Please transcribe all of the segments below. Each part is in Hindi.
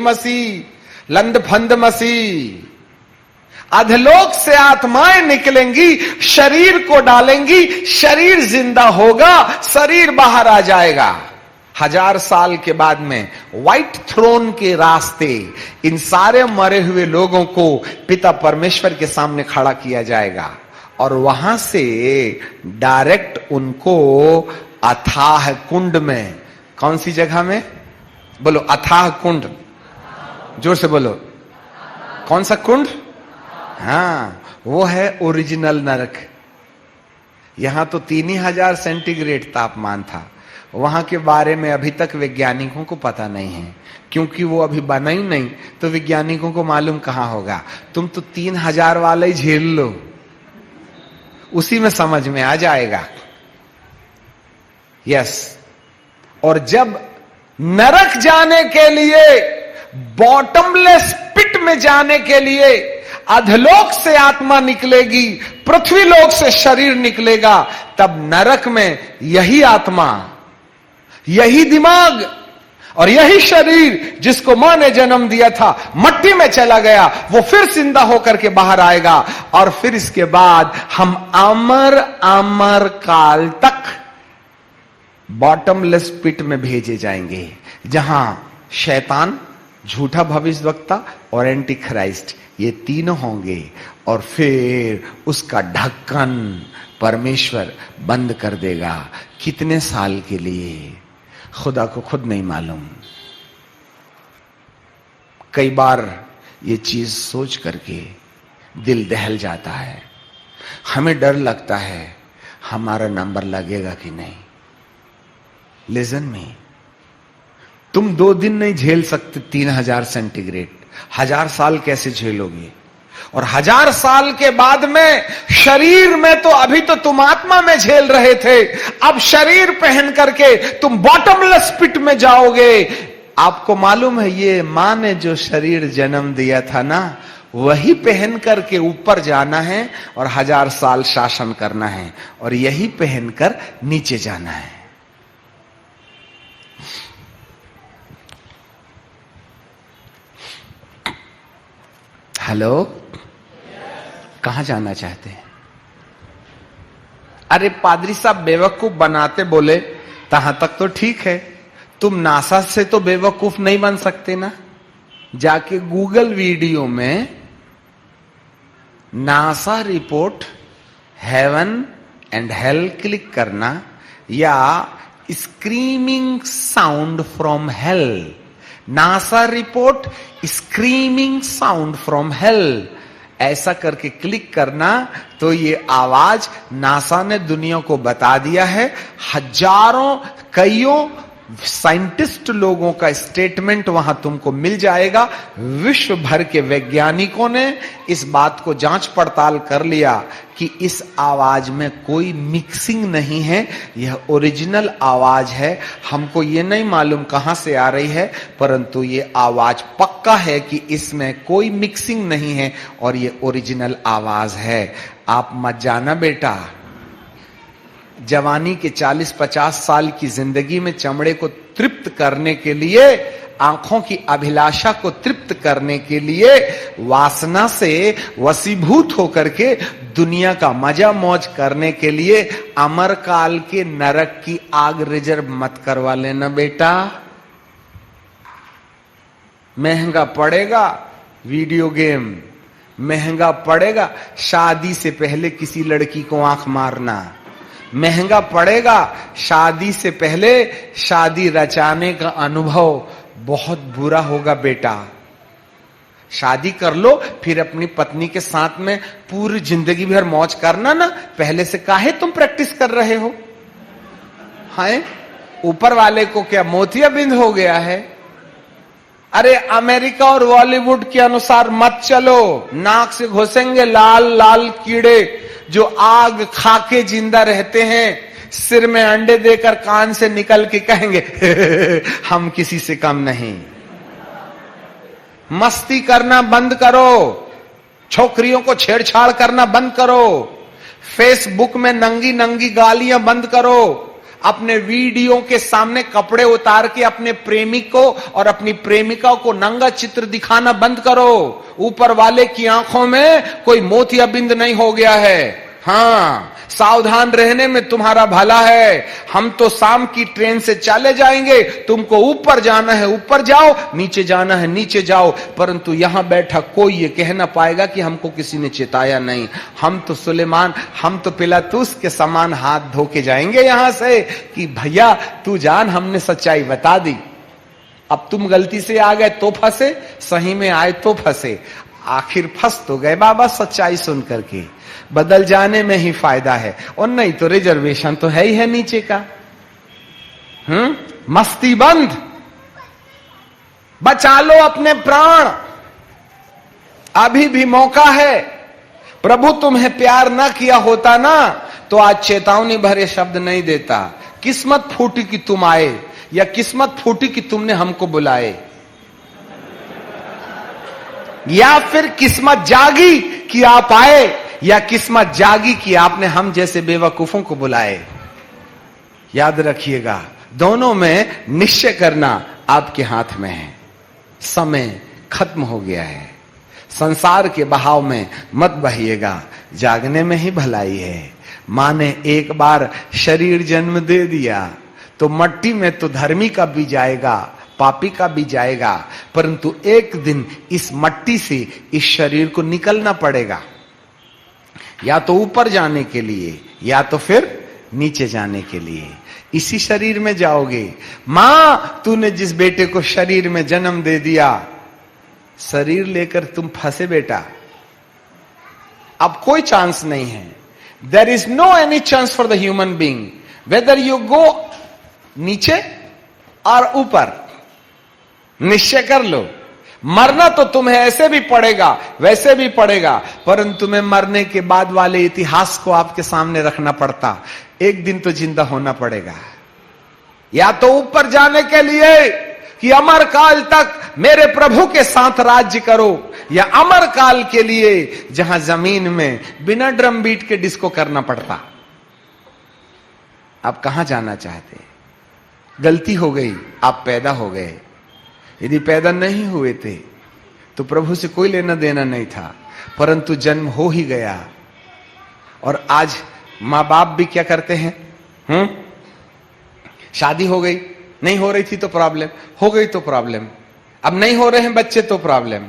मसी लंद फंद मसी। अधलोक से आत्माएं निकलेंगी, शरीर को डालेंगी, शरीर जिंदा होगा, शरीर बाहर आ जाएगा। 1000 साल के बाद में व्हाइट थ्रोन के रास्ते इन सारे मरे हुए लोगों को पिता परमेश्वर के सामने खड़ा किया जाएगा और वहां से डायरेक्ट उनको अथाह कुंड में, कौन सी जगह में बोलो, अथाह कुंड, जोर से बोलो, कौन सा कुंड? हाँ, वो है ओरिजिनल नरक। यहां तो 3000 सेंटीग्रेड तापमान था, वहां के बारे में अभी तक वैज्ञानिकों को पता नहीं है, क्योंकि वो अभी बना ही नहीं, तो वैज्ञानिकों को मालूम कहां होगा। तुम तो 3000 वाला ही झेल लो, उसी में समझ में आ जाएगा। यस, और जब नरक जाने के लिए, बॉटमलेस पिट में जाने के लिए अधलोक से आत्मा निकलेगी, पृथ्वी लोक से शरीर निकलेगा, तब नरक में यही आत्मा, यही दिमाग और यही शरीर जिसको मां ने जन्म दिया था मट्टी में चला गया, वो फिर जिंदा होकर के बाहर आएगा और फिर इसके बाद हम अमर अमर काल तक बॉटमलेस पिट में भेजे जाएंगे, जहां शैतान, झूठा भविष्यवक्ता और एंटी क्राइस्ट, ये तीनों होंगे और फिर उसका ढक्कन परमेश्वर बंद कर देगा। कितने साल के लिए खुदा को खुद नहीं मालूम। कई बार ये चीज सोच करके दिल दहल जाता है, हमें डर लगता है हमारा नंबर लगेगा कि नहीं। लिसन मी, तुम 2 दिन नहीं झेल सकते 3000 सेंटीग्रेड, 1000 साल कैसे झेलोगे? और 1000 साल के बाद में शरीर में, तो अभी तो तुम आत्मा में झेल रहे थे, अब शरीर पहन करके तुम बॉटमलेस पिट में जाओगे। आपको मालूम है, ये मां ने जो शरीर जन्म दिया था ना, वही पहन करके ऊपर जाना है और 1000 साल शासन करना है, और यही पहनकर नीचे जाना है। हेलो, कहां जाना चाहते हैं? अरे पादरी साहब बेवकूफ बनाते बोले, तहां तक तो ठीक है, तुम नासा से तो बेवकूफ नहीं बन सकते ना। जाके गूगल वीडियो में NASA report heaven and hell click करना, या screaming sound from hello, NASA report screaming sound from hello, ऐसा करके क्लिक करना, तो ये आवाज नासा ने दुनिया को बता दिया है। हजारों, कईयों साइंटिस्ट लोगों का स्टेटमेंट वहां तुमको मिल जाएगा। विश्व भर के वैज्ञानिकों ने इस बात को जांच पड़ताल कर लिया कि इस आवाज में कोई मिक्सिंग नहीं है, यह ओरिजिनल आवाज है। हमको ये नहीं मालूम कहां से आ रही है, परंतु ये आवाज पक्का है कि इसमें कोई मिक्सिंग नहीं है और ये ओरिजिनल आवाज है। आप मत जाना बेटा, जवानी के 40-50 साल की जिंदगी में चमड़े को तृप्त करने के लिए, आंखों की अभिलाषा को तृप्त करने के लिए, वासना से वशीभूत होकर के दुनिया का मजा मौज करने के लिए अमर काल के नरक की आग रिजर्व मत करवा लेना बेटा। महंगा पड़ेगा वीडियो गेम, महंगा पड़ेगा शादी से पहले किसी लड़की को आंख मारना, महंगा पड़ेगा शादी से पहले शादी रचाने का अनुभव, बहुत बुरा होगा बेटा। शादी कर लो, फिर अपनी पत्नी के साथ में पूरी जिंदगी भर मौज करना ना। पहले से काहे तुम प्रैक्टिस कर रहे हो? हाय, ऊपर वाले को क्या मोतियाबिंद हो गया है? अरे अमेरिका और बॉलीवुड के अनुसार मत चलो, नाक से घुसेंगे लाल लाल कीड़े जो आग खा के जिंदा रहते हैं, सिर में अंडे देकर कान से निकल के कहेंगे हम किसी से कम नहीं। मस्ती करना बंद करो, छोकरियों को छेड़छाड़ करना बंद करो, फेसबुक में नंगी नंगी गालियां बंद करो, अपने वीडियो के सामने कपड़े उतार के अपने प्रेमी को और अपनी प्रेमिका को नंगा चित्र दिखाना बंद करो। ऊपर वाले की आंखों में कोई मोतियाबिंद नहीं हो गया है। हाँ, सावधान रहने में तुम्हारा भला है। हम तो शाम की ट्रेन से चले जाएंगे, तुमको ऊपर जाना है ऊपर जाओ, नीचे जाना है नीचे जाओ, परंतु यहां बैठा कोई ये कह ना पाएगा कि हमको किसी ने चेताया नहीं। हम तो सुलेमान, हम तो पिलातूस के समान हाथ धो के जाएंगे यहां से कि भैया तू जान, हमने सच्चाई बता दी। अब तुम गलती से आ गए तो फंसे, सही में आए तो फंसे। आखिर फंस तो गए बाबा सच्चाई सुन करके। बदल जाने में ही फायदा है, और नहीं तो रिजर्वेशन तो है ही है नीचे का। मस्ती बंद, बचा लो अपने प्राण, अभी भी मौका है। प्रभु तुम्हें प्यार ना किया होता ना तो आज चेतावनी भरे शब्द नहीं देता। किस्मत फूटी कि तुम आए, या किस्मत फूटी कि तुमने हमको बुलाए, या फिर किस्मत जागी कि आप आए, या किस्मत जागी कि आपने हम जैसे बेवकूफों को बुलाए। याद रखिएगा, दोनों में निश्चय करना आपके हाथ में है। समय खत्म हो गया है, संसार के बहाव में मत बहिएगा, जागने में ही भलाई है। मां ने एक बार शरीर जन्म दे दिया तो मट्टी में तो धर्मी का भी जाएगा, पापी का भी जाएगा, परंतु एक दिन इस मट्टी से इस शरीर को निकलना पड़ेगा, या तो ऊपर जाने के लिए या तो फिर नीचे जाने के लिए। इसी शरीर में जाओगे। मां, तूने जिस बेटे को शरीर में जन्म दे दिया, शरीर लेकर तुम फंसे बेटा, अब कोई चांस नहीं है। There is no any chance for the human being, whether you go नीचे और ऊपर। निश्चय कर लो, मरना तो तुम्हें ऐसे भी पड़ेगा वैसे भी पड़ेगा, परंतु तुम्हें मरने के बाद वाले इतिहास को आपके सामने रखना पड़ता। एक दिन तो जिंदा होना पड़ेगा, या तो ऊपर जाने के लिए कि अमर काल तक मेरे प्रभु के साथ राज्य करो, या अमर काल के लिए जहां जमीन में बिना ड्रम बीट के डिस्को करना पड़ता। आप कहां जाना चाहते? गलती हो गई, आप पैदा हो गए। यदि पैदा नहीं हुए थे तो प्रभु से कोई लेना देना नहीं था, परंतु जन्म हो ही गया। और आज मां बाप भी क्या करते हैं? शादी हो गई, नहीं हो रही थी तो प्रॉब्लम, हो गई तो प्रॉब्लम, अब नहीं हो रहे हैं बच्चे तो प्रॉब्लम।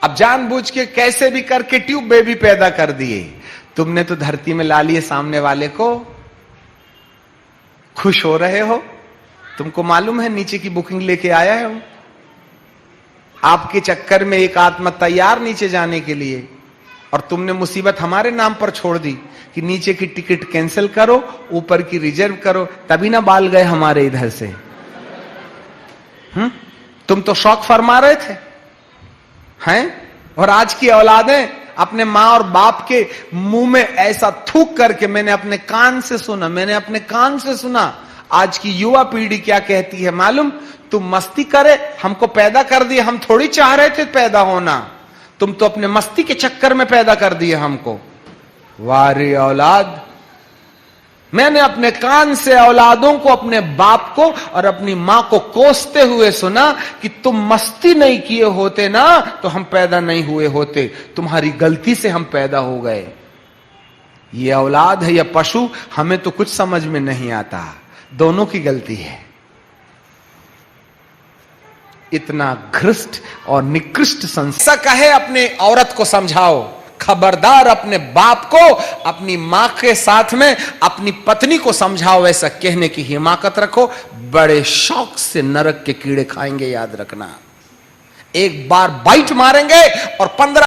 अब जानबूझ के कैसे भी करके ट्यूब बेबी पैदा कर दिए। तुमने तो धरती में ला लिए सामने वाले को, खुश हो रहे हो। तुमको मालूम है नीचे की बुकिंग लेके आया है वो। आपके चक्कर में एक आत्मा तैयार नीचे जाने के लिए, और तुमने मुसीबत हमारे नाम पर छोड़ दी कि नीचे की टिकट कैंसिल करो, ऊपर की रिजर्व करो। तभी ना बाल गए हमारे इधर से। तुम तो शौक फरमा रहे थे हैं, और आज की औलादें अपने मां और बाप के मुंह में ऐसा थूक करके, मैंने अपने कान से सुना, मैंने अपने कान से सुना। आज की युवा पीढ़ी क्या कहती है मालूम? तुम मस्ती करे, हमको पैदा कर दिए, हम थोड़ी चाह रहे थे पैदा होना, तुम तो अपने मस्ती के चक्कर में पैदा कर दिए हमको। वारे औलाद, मैंने अपने कान से औलादों को, अपने बाप को और अपनी मां को कोसते हुए सुना कि तुम मस्ती नहीं किए होते ना तो हम पैदा नहीं हुए होते, तुम्हारी गलती से हम पैदा हो गए। ये औलाद है या पशु, हमें तो कुछ समझ में नहीं आता, दोनों की गलती है। इतना घृष्ट और निकृष्ट संसार कहे अपने औरत को समझाओ, खबरदार अपने बाप को अपनी मां के साथ में अपनी पत्नी को समझाओ, ऐसा कहने की हिमाकत रखो। बड़े शौक से नरक के कीड़े खाएंगे, याद रखना। एक बार बाइट मारेंगे और 15